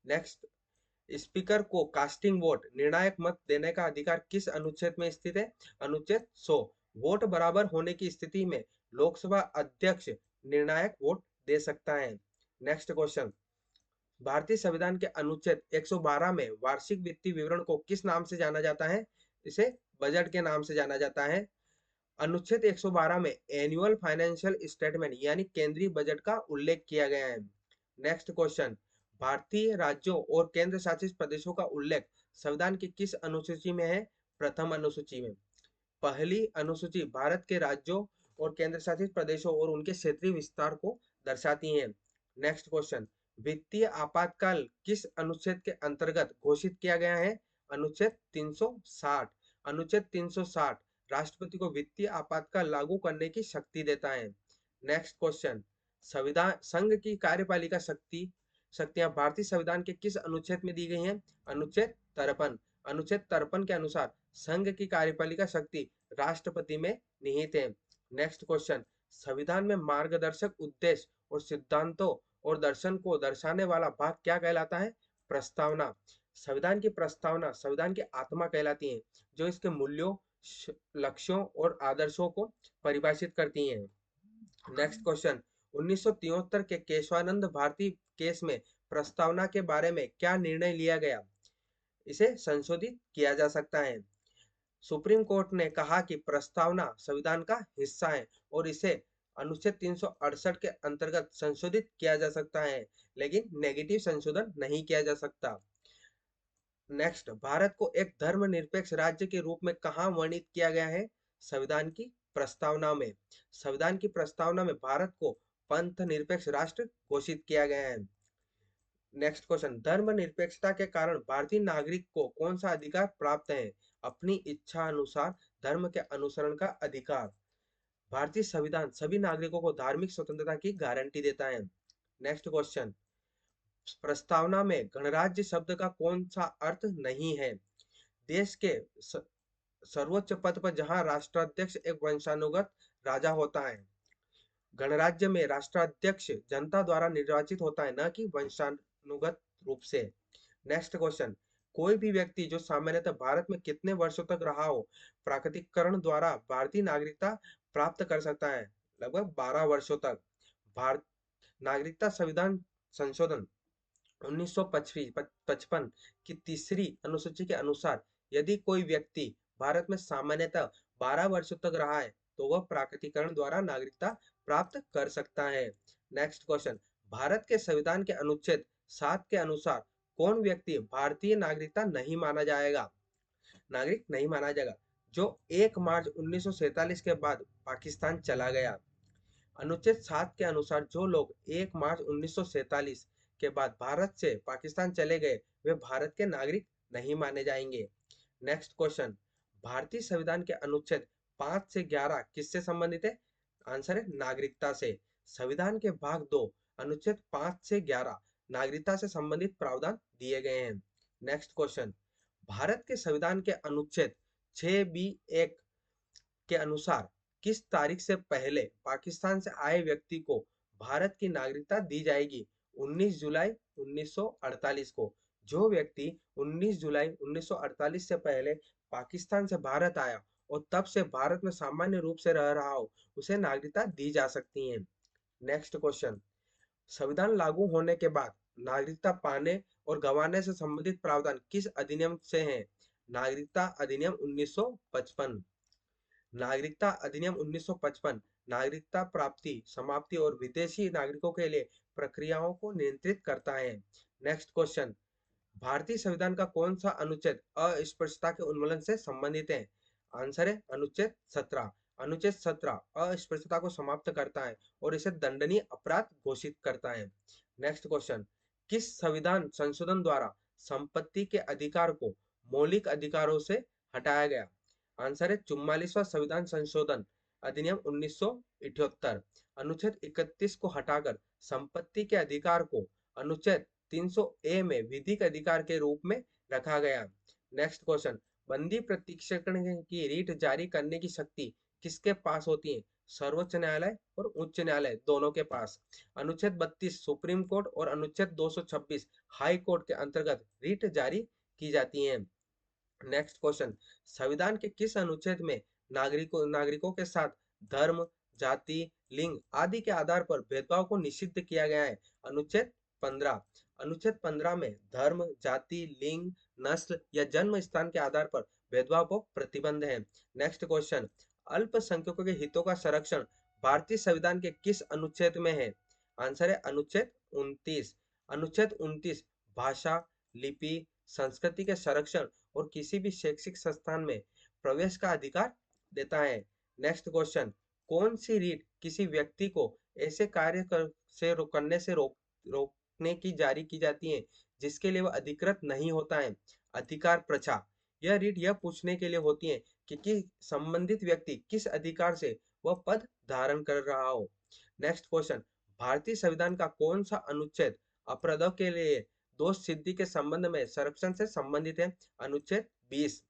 Speaker 1: नेक्स्ट, स्पीकर को कास्टिंग वोट निर्णायक मत देने का अधिकार किस अनुच्छेद में स्थित है? अनुच्छेद 100। वोट बराबर होने की स्थिति में लोकसभा अध्यक्ष निर्णायक वोट दे सकता है। नेक्स्ट क्वेश्चन, भारतीय संविधान के अनुच्छेद 112 में वार्षिक वित्तीय विवरण को किस नाम से जाना जाता है? इसे बजट के नाम से जाना जाता है। अनुच्छेद 112 में एनुअल फाइनेंशियल स्टेटमेंट यानी केंद्रीय बजट का उल्लेख किया गया है। नेक्स्ट क्वेश्चन, भारतीय राज्यों और केंद्र शासित प्रदेशों का उल्लेख संविधान की किस अनुसूची में है? प्रथम अनुसूची में। पहली अनुसूची भारत के राज्यों और केंद्र शासित प्रदेशों और उनके क्षेत्रीय विस्तार को दर्शाती है। नेक्स्ट क्वेश्चन, वित्तीय आपातकाल किस अनुच्छेद के अंतर्गत घोषित किया गया है? अनुच्छेद 360। अनुच्छेद 360 राष्ट्रपति को वित्तीय आपातकाल लागू करने की शक्ति देता है। नेक्स्ट क्वेश्चन, संविधान संघ की कार्यपालिका शक्तियां भारतीय संविधान के किस अनुच्छेद में दी गई हैं? अनुच्छेद 53। अनुच्छेद 53 के अनुसार संघ की कार्यपालिका शक्ति राष्ट्रपति में निहित है। नेक्स्ट क्वेश्चन, संविधान में मार्गदर्शक उद्देश्य और सिद्धांतों और दर्शन को दर्शाने वाला भाग क्या कहलाता है? प्रस्तावना। संविधान की प्रस्तावना संविधान की आत्मा कहलाती है, जो इसके मूल्यों, लक्ष्यों और आदर्शों को परिभाषित करती हैं। नेक्स्ट क्वेश्चन, 1973 के केशवानंद भारती केस में प्रस्तावना के बारे में क्या निर्णय लिया गया? इसे संशोधित किया जा सकता है। सुप्रीम कोर्ट ने कहा कि प्रस्तावना संविधान का हिस्सा है और इसे अनुच्छेद 368 के अंतर्गत संशोधित किया जा सकता है, लेकिन नेगेटिव संशोधन नहीं किया जा सकता। नेक्स्ट, भारत को एक धर्मनिरपेक्ष राज्य के रूप में कहाँ वर्णित किया गया है? संविधान की प्रस्तावना में। संविधान की प्रस्तावना में भारत को पंथ निरपेक्ष राष्ट्र घोषित किया गया है। नेक्स्ट क्वेश्चन, धर्मनिरपेक्षता के कारण भारतीय नागरिक को कौन सा अधिकार प्राप्त है? अपनी इच्छा अनुसार धर्म के अनुसरण का अधिकार। भारतीय संविधान सभी नागरिकों को धार्मिक स्वतंत्रता की गारंटी देता है। नेक्स्ट क्वेश्चन, प्रस्तावना में गणराज्य शब्द का कौन सा अर्थ नहीं है? देश के सर्वोच्च पद पर जहां राष्ट्राध्यक्ष एक वंशानुगत राजा होता है। गणराज्य में राष्ट्राध्यक्ष जनता द्वारा निर्वाचित होता है, न कि वंशानुगत रूप से। नेक्स्ट क्वेश्चन, कोई भी व्यक्ति जो सामान्यतः भारत में कितने वर्षों तक रहा हो, प्राकृतिकरण द्वारा भारतीय नागरिकता प्राप्त कर सकता है? लगभग 12 वर्षों तक। भारत नागरिकता संविधान संशोधन 1955 की तीसरी अनुसूची के अनुसार यदि कोई व्यक्ति भारत में सामान्यतः 12 वर्षों तक रहा है, तो वह प्राकृतिकरण द्वारा नागरिकता प्राप्त कर सकता है। नेक्स्ट क्वेश्चन, भारत के संविधान के अनुच्छेद 7 के अनुसार कौन व्यक्ति भारतीय नागरिकता नहीं माना जाएगा? नागरिक नहीं माना जाएगा जो 1 मार्च 1947 के बाद पाकिस्तान चला गया। अनुच्छेद 7 के अनुसार जो लोग 1 मार्च 1947 के बाद भारत से पाकिस्तान चले गए, वे भारत के नागरिक नहीं माने जाएंगे। नेक्स्ट क्वेश्चन, भारतीय संविधान के अनुच्छेद 5 से 11 किससे संबंधित है? आंसर है नागरिकता से। संविधान के भाग 2 अनुच्छेद 5 से 11 नागरिकता से संबंधित प्रावधान दिए गए हैं। नेक्स्ट क्वेश्चन, भारत के संविधान के अनुच्छेद 6B(1) के अनुसार किस तारीख से पहले पाकिस्तान से आए व्यक्ति को भारत की नागरिकता दी जाएगी? 19 जुलाई 1948 को। जो व्यक्ति 19 जुलाई 1948 से पहले पाकिस्तान से भारत आया और तब से भारत में सामान्य रूप से रह रहा हो, उसे नागरिकता दी जा सकती है। नेक्स्ट क्वेश्चन, संविधान लागू होने के बाद नागरिकता पाने और गंवाने से संबंधित प्रावधान किस अधिनियम से हैं? नागरिकता अधिनियम 1955। नागरिकता अधिनियम 1955 नागरिकता प्राप्ति, समाप्ति और विदेशी नागरिकों के लिए प्रक्रियाओं को नियंत्रित करता है। नेक्स्ट क्वेश्चन, भारतीय संविधान का कौन सा अनुच्छेद अस्पृश्यता के उन्मूलन से संबंधित है? आंसर है अनुच्छेद 17। अनुच्छेद 17 अस्पृश्यता को समाप्त करता है और इसे दंडनीय अपराध घोषित करता है। नेक्स्ट क्वेश्चन, किस संविधान संशोधन द्वारा संपत्ति के अधिकार को मौलिक अधिकारों से हटाया गया? आंसर है 44वां संविधान संशोधन अधिनियम 1978। अनुच्छेद 31 को हटाकर संपत्ति के अधिकार को अनुच्छेद 300A में विधिक अधिकार के रूप में रखा गया। नेक्स्ट क्वेश्चन, बंदी प्रत्यक्षीकरण की रीट जारी करने की शक्ति किसके पास होती है? सर्वोच्च न्यायालय और उच्च न्यायालय दोनों के पास। अनुच्छेद 32 सुप्रीम कोर्ट और अनुच्छेद 226 हाई कोर्ट के अंतर्गत रीट जारी की जाती है। नेक्स्ट क्वेश्चन, संविधान के किस अनुच्छेद में नागरिकों के साथ धर्म, जाति, लिंग आदि के आधार पर भेदभाव को निषिद्ध किया गया है? अनुच्छेद 15। अनुच्छेद 15 में धर्म, जाति, लिंग, नस्ल या जन्म स्थान के आधार पर भेदभाव को प्रतिबंध है। नेक्स्ट क्वेश्चन, अल्पसंख्यकों के हितों का संरक्षण भारतीय संविधान के किस अनुच्छेद में है? आंसर है अनुच्छेद 29। अनुच्छेद 29 भाषा, लिपि, संस्कृति के संरक्षण और किसी भी शैक्षिक संस्थान में प्रवेश का अधिकार देता है। नेक्स्ट क्वेश्चन, कौन सी रीट किसी व्यक्ति को ऐसे करने से रोकने की जारी की जाती है जिसके लिए वह अधिकृत नहीं होता है? अधिकार प्रचा। यह रीट यह पूछने के लिए होती है कि संबंधित व्यक्ति किस अधिकार से वह पद धारण कर रहा हो। नेक्स्ट क्वेश्चन, भारतीय संविधान का कौन सा अनुच्छेद अपराधों के लिए दोष सिद्धि के संबंध में संरक्षण से संबंधित है? अनुच्छेद 20।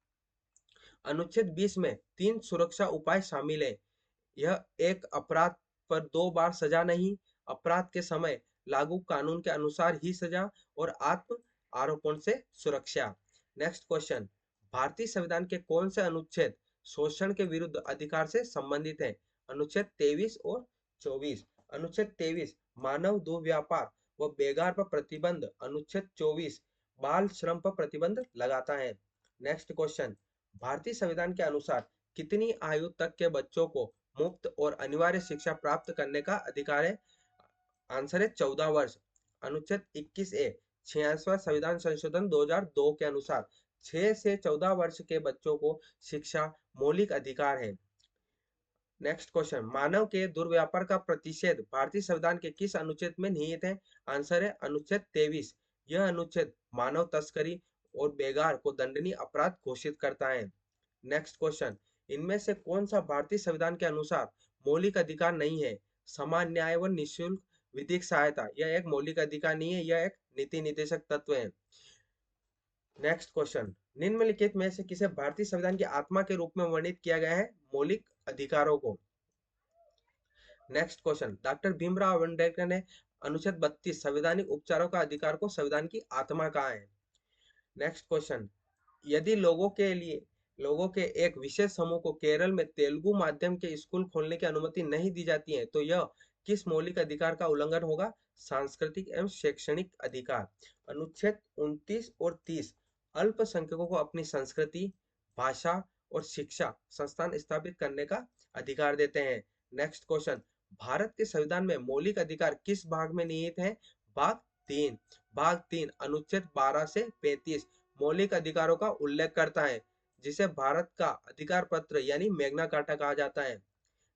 Speaker 1: अनुच्छेद 20 में 3 सुरक्षा उपाय शामिल है। यह एक, अपराध पर 2 बार सजा नहीं, अपराध के समय लागू कानून के अनुसार ही सजा और आत्म आरोपण से सुरक्षा। नेक्स्ट क्वेश्चन, भारतीय संविधान के कौन से अनुच्छेद शोषण के विरुद्ध अधिकार से संबंधित है? अनुच्छेद 23 और 24। अनुच्छेद 23 मानव दुर्व्यापार व बेगार पर प्रतिबंध, अनुच्छेद 24 बाल श्रम पर प्रतिबंध लगाता है। नेक्स्ट क्वेश्चन, भारतीय संविधान के अनुसार कितनी आयु तक के बच्चों को मुफ्त और अनिवार्य शिक्षा प्राप्त करने का अधिकार है? आंसर है 14 वर्ष। अनुच्छेद 21 ए 86वां संविधान संशोधन 2002 के अनुसार 6 से 14 वर्ष के बच्चों को शिक्षा मौलिक अधिकार है। नेक्स्ट क्वेश्चन, मानव के दुर्व्यापार का प्रतिषेध भारतीय संविधान के किस अनुच्छेद में निहित है? आंसर है अनुच्छेद 23। यह अनुच्छेद मानव तस्करी और बेगार को दंडनीय अपराध घोषित करता है। नेक्स्ट क्वेश्चन, इनमें से कौन सा भारतीय संविधान के अनुसार मौलिक अधिकार नहीं है? समान न्याय व निःशुल्क विधिक सहायता यह एक मौलिक अधिकार नहीं है, यह एक नीति निर्देशक तत्व है। नेक्स्ट क्वेश्चन, निम्नलिखित में से किसे भारतीय संविधान की आत्मा के रूप में वर्णित किया गया है? मौलिक अधिकारों को। Next question, doctor Bhimrao Ambedkar ने अनुच्छेद 32 संवैधानिक उपचारों का अधिकार को संविधान की आत्मा कहा है। नेक्स्ट क्वेश्चन, यदि लोगों के एक विशेष समूह को केरल में तेलुगु माध्यम के स्कूल खोलने की अनुमति नहीं दी जाती है तो यह किस मौलिक अधिकार का उल्लंघन होगा? सांस्कृतिक एवं शैक्षणिक अधिकार। अनुच्छेद 29 और 30 अल्पसंख्यकों को अपनी संस्कृति, भाषा और शिक्षा संस्थान स्थापित करने का अधिकार देते हैं। नेक्स्ट क्वेश्चन, भारत के संविधान में मौलिक अधिकार किस भाग में निहित है? भाग 3। भाग 3 अनुच्छेद 12 से 35 मौलिक अधिकारों का उल्लेख करता है जिसे भारत का अधिकार पत्र यानी मैग्ना कार्टा कहा जाता है।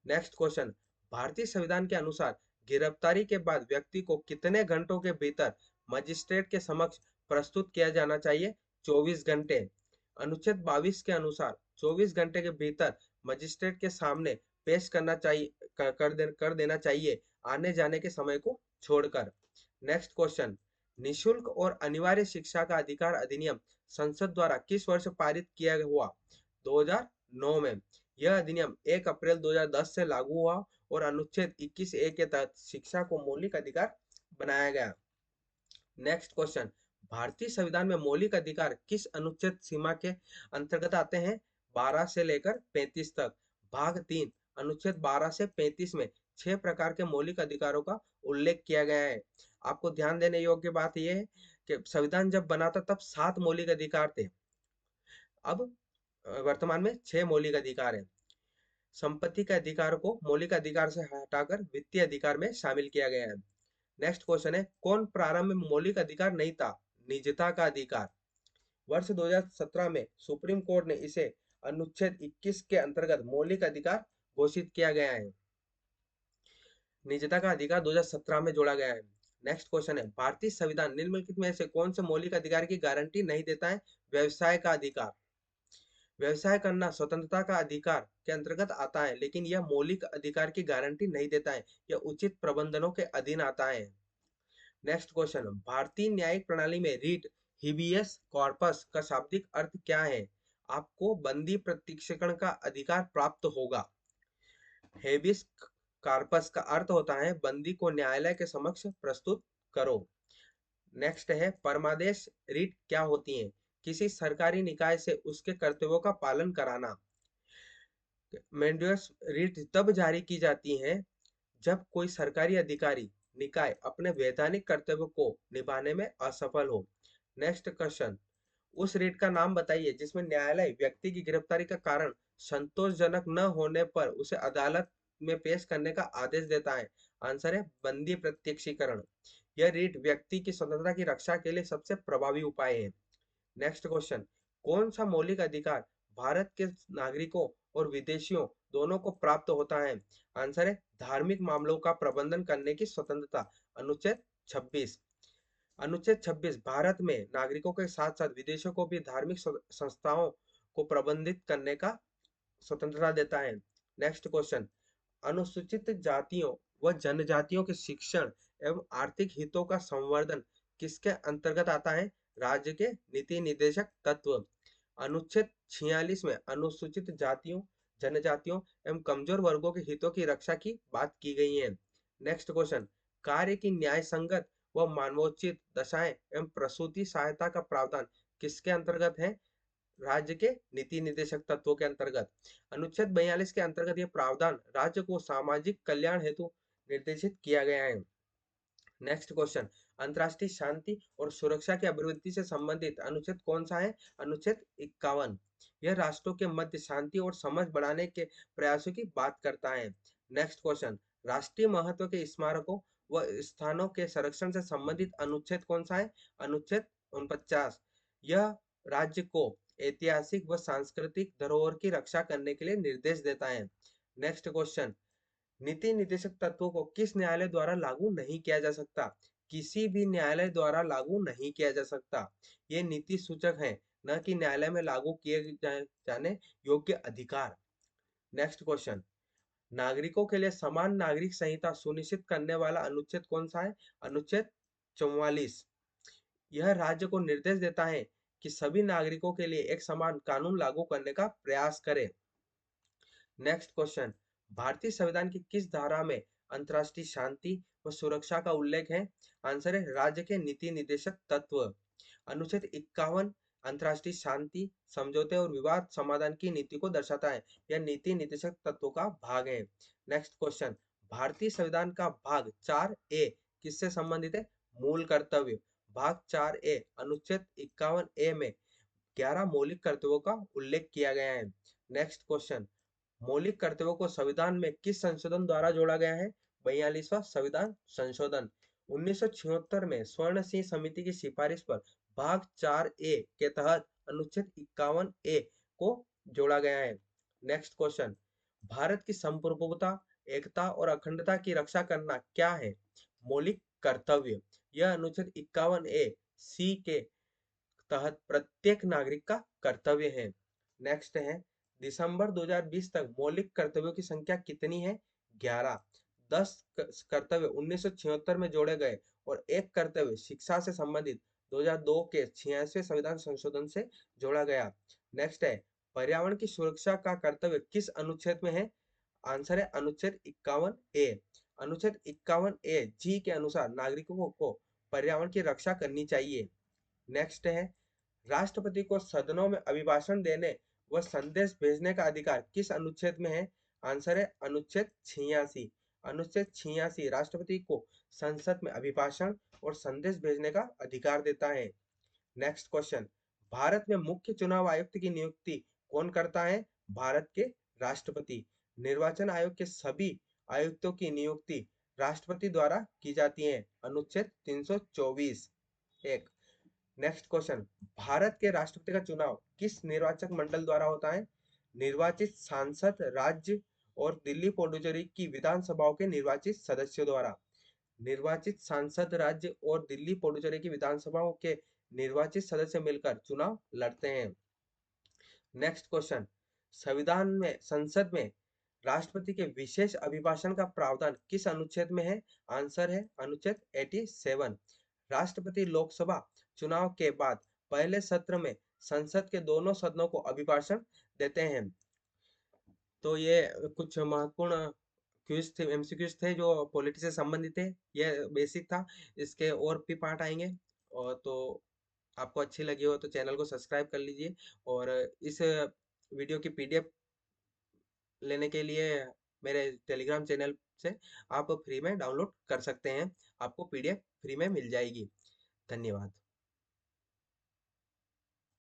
Speaker 1: नेक्स्ट क्वेश्चन, भारतीय संविधान के अनुसार गिरफ्तारी के बाद व्यक्ति को कितने घंटों के भीतर मजिस्ट्रेट के समक्ष प्रस्तुत किया जाना चाहिए? 24 घंटे। अनुच्छेद 22 के अनुसार 24 घंटे के भीतर मजिस्ट्रेट के सामने पेश करना चाहिए कर देना चाहिए, आने जाने के समय को छोड़कर। नेक्स्ट क्वेश्चन, निःशुल्क और अनिवार्य शिक्षा का अधिकार अधिनियम संसद द्वारा किस वर्ष पारित किया हुआ? 2009 में। यह अधिनियम 1 अप्रैल 2010 से लागू हुआ और अनुच्छेद 21 ए के तहत शिक्षा को मौलिक अधिकार बनाया गया। नेक्स्ट क्वेश्चन, भारतीय संविधान में मौलिक अधिकार किस अनुच्छेद सीमा के अंतर्गत आते हैं? 12 से लेकर 35 तक। भाग 3 अनुच्छेद 12 से 35 में 6 प्रकार के मौलिक अधिकारों का उल्लेख किया गया है। आपको ध्यान देने योग्य बात यह है कि संविधान जब बना था तब 7 मौलिक अधिकार थे, अब वर्तमान में 6 मौलिक अधिकार है। संपत्ति के अधिकार को मौलिक अधिकार से हटाकर वित्तीय अधिकार में शामिल किया गया है। नेक्स्ट क्वेश्चन है, कौन प्रारंभ में मौलिक अधिकार नहीं था? निजता का अधिकार। वर्ष 2017 में सुप्रीम कोर्ट ने इसे अनुच्छेद 21 के अंतर्गत मौलिक अधिकार घोषित किया गया है। निजता का अधिकार 2017 में जोड़ा गया है। नेक्स्ट क्वेश्चन है, भारतीय संविधान निम्नलिखित में से कौन से मौलिक अधिकार की गारंटी नहीं देता है? व्यवसाय का अधिकार। व्यवसाय करना स्वतंत्रता का अधिकार के अंतर्गत आता है, लेकिन यह मौलिक अधिकार की गारंटी नहीं देता है, यह उचित प्रबंधनों के अधीन आता है। नेक्स्ट क्वेश्चन, भारतीय न्यायिक प्रणाली में रीट हिबियस कॉर्पस का शाब्दिक अर्थ क्या है? आपको बंदी प्रत्यक्षीकरण का अधिकार प्राप्त होगा। हेबियस कॉर्पस का अर्थ होता है बंदी को न्यायालय के समक्ष प्रस्तुत करो। नेक्स्ट है परमादेश रीट क्या होती है? किसी सरकारी निकाय से उसके कर्तव्यों का पालन कराना। मैंडेटरी रीट तब जारी की जाती है जब कोई सरकारी अधिकारी निकाय अपने वैधानिक कर्तव्य को निभाने में असफल हो। नेक्स्ट क्वेश्चन, उस रीट का नाम बताइए जिसमें न्यायालय व्यक्ति की गिरफ्तारी का कारण संतोषजनक न होने पर उसे अदालत में पेश करने का आदेश देता है। आंसर है बंदी प्रत्यक्षीकरण। यह रीट व्यक्ति की स्वतंत्रता की रक्षा के लिए सबसे प्रभावी उपाय है। नेक्स्ट क्वेश्चन, कौन सा मौलिक अधिकार भारत के नागरिकों और विदेशियों दोनों को प्राप्त होता है? आंसर है धार्मिक मामलों का प्रबंधन करने की स्वतंत्रता। अनुच्छेद 26। अनुच्छेद 26 भारत में नागरिकों के साथ साथ विदेशों को भी धार्मिक संस्थाओं को प्रबंधित करने का स्वतंत्रता देता है। नेक्स्ट क्वेश्चन, अनुसूचित जातियों व जनजातियों के शिक्षण एवं आर्थिक हितों का संवर्धन किसके अंतर्गत आता है? राज्य के नीति निर्देशक तत्व। अनुच्छेद 46 में अनुसूचित जातियों, जनजातियों एवं कमजोर वर्गों के हितों की रक्षा की बात की गई है। नेक्स्ट क्वेश्चन, कार्य की न्याय संगत व मानवोचित दशाएं एवं प्रसूति सहायता का प्रावधान किसके अंतर्गत है? राज्य के नीति निर्देशक तत्वों के अंतर्गत। अनुच्छेद 42 के अंतर्गत यह प्रावधान राज्य को सामाजिक कल्याण हेतु निर्देशित किया गया है। नेक्स्ट क्वेश्चन, अंतर्राष्ट्रीय शांति और सुरक्षा की अभिवृद्धि से संबंधित अनुच्छेद कौन सा है? अनुच्छेद 51। यह राष्ट्रों के मध्य शांति और समझ बढ़ाने के प्रयासों की बात करता है। नेक्स्ट क्वेश्चन, राष्ट्रीय महत्व के स्मारकों व स्थानों के संरक्षण से संबंधित अनुच्छेद कौन सा है? अनुच्छेद 49। यह राज्य को ऐतिहासिक व सांस्कृतिक धरोहर की रक्षा करने के लिए निर्देश देता है। नेक्स्ट क्वेश्चन, नीति निर्देशक तत्वों को किस न्यायालय द्वारा लागू नहीं किया जा सकता? किसी भी न्यायालय द्वारा लागू नहीं किया जा सकता। ये नीति सूचक है, न कि न्यायालय में लागू किए जाने योग्य अधिकार। नेक्स्ट क्वेश्चन, नागरिकों के लिए समान नागरिक संहिता सुनिश्चित करने वाला अनुच्छेद कौन सा है? अनुच्छेद 44। यह राज्य को निर्देश देता है कि सभी नागरिकों के लिए एक समान कानून लागू करने का प्रयास करे। नेक्स्ट क्वेश्चन, भारतीय संविधान की किस धारा में अंतर्राष्ट्रीय शांति व सुरक्षा का उल्लेख है? आंसर है राज्य के नीति निर्देशक तत्व। अनुच्छेद 51 अंतर्राष्ट्रीय शांति, समझौते और विवाद समाधान की नीति को दर्शाता है। यह नीति निर्देशक तत्वों का भाग है। नेक्स्ट क्वेश्चन, भारतीय संविधान का भाग 4A किससे संबंधित है? मूल कर्तव्य। भाग 4A अनुच्छेद 51A में 11 मौलिक कर्तव्यों का उल्लेख किया गया है। नेक्स्ट क्वेश्चन, मौलिक कर्तव्यों को संविधान में किस संशोधन द्वारा जोड़ा गया है? 42वां संविधान संशोधन। 1976 में स्वर्ण सिंह समिति की सिफारिश पर भाग 4A के तहत अनुच्छेद 51A को जोड़ा गया है। नेक्स्ट क्वेश्चन, भारत की संप्रभुता, एकता और अखंडता की रक्षा करना क्या है? मौलिक कर्तव्य। यह अनुच्छेद 51A C के तहत प्रत्येक नागरिक का कर्तव्य है। नेक्स्ट है, दिसंबर 2020 तक मौलिक कर्तव्यों की संख्या कितनी है? 11। 10 कर्तव्य 1976 में जोड़े गए और एक कर्तव्य शिक्षा से संबंधित 2002 के 86वें संविधान संशोधन से जोड़ा गया। नेक्स्ट है, पर्यावरण की सुरक्षा का कर्तव्य किस अनुच्छेद में है? आंसर है अनुच्छेद 51A। अनुच्छेद 51A जी के अनुसार नागरिकों को पर्यावरण की रक्षा करनी चाहिए। नेक्स्ट है, राष्ट्रपति को सदनों में अभिभाषण देने व संदेश भेजने का अधिकार किस अनुच्छेद में है? आंसर है अनुच्छेद 86। अनुच्छेद 86 राष्ट्रपति को संसद में अभिभाषण और संदेश भेजने का अधिकार देता है। नेक्स्ट क्वेश्चन, भारत में मुख्य चुनाव आयुक्त की नियुक्ति कौन करता है? भारत के राष्ट्रपति। निर्वाचन आयोग के सभी आयुक्तों की नियुक्ति राष्ट्रपति द्वारा की जाती है। अनुच्छेद 324। एक। नेक्स्ट क्वेश्चन, भारत के राष्ट्रपति का चुनाव किस निर्वाचक मंडल द्वारा होता है? निर्वाचित सांसद राज्य और दिल्ली पुडुचेरी की विधानसभाओं के निर्वाचित सदस्यों द्वारा। निर्वाचित सांसद राज्य और दिल्ली पुडुचेरी की विधानसभाओं के निर्वाचित सदस्य मिलकर चुनाव लड़ते हैं। नेक्स्ट क्वेश्चन, संविधान में संसद में राष्ट्रपति के विशेष अभिभाषण का प्रावधान किस अनुच्छेद में है? आंसर है अनुच्छेद 87। राष्ट्रपति लोकसभा चुनाव के बाद पहले सत्र में संसद के दोनों सदनों को अभिभाषण देते हैं। तो ये कुछ महत्वपूर्ण क्विज थे, एमसीक्यूज थे जो पॉलिटी से संबंधित थे। ये बेसिक था, इसके और भी पार्ट आएंगे। और तो आपको अच्छी लगी हो तो चैनल को सब्सक्राइब कर लीजिए। और इस वीडियो की पीडीएफ लेने के लिए मेरे टेलीग्राम चैनल से आप फ्री में डाउनलोड कर सकते हैं। आपको पीडीएफ फ्री में मिल जाएगी। धन्यवाद।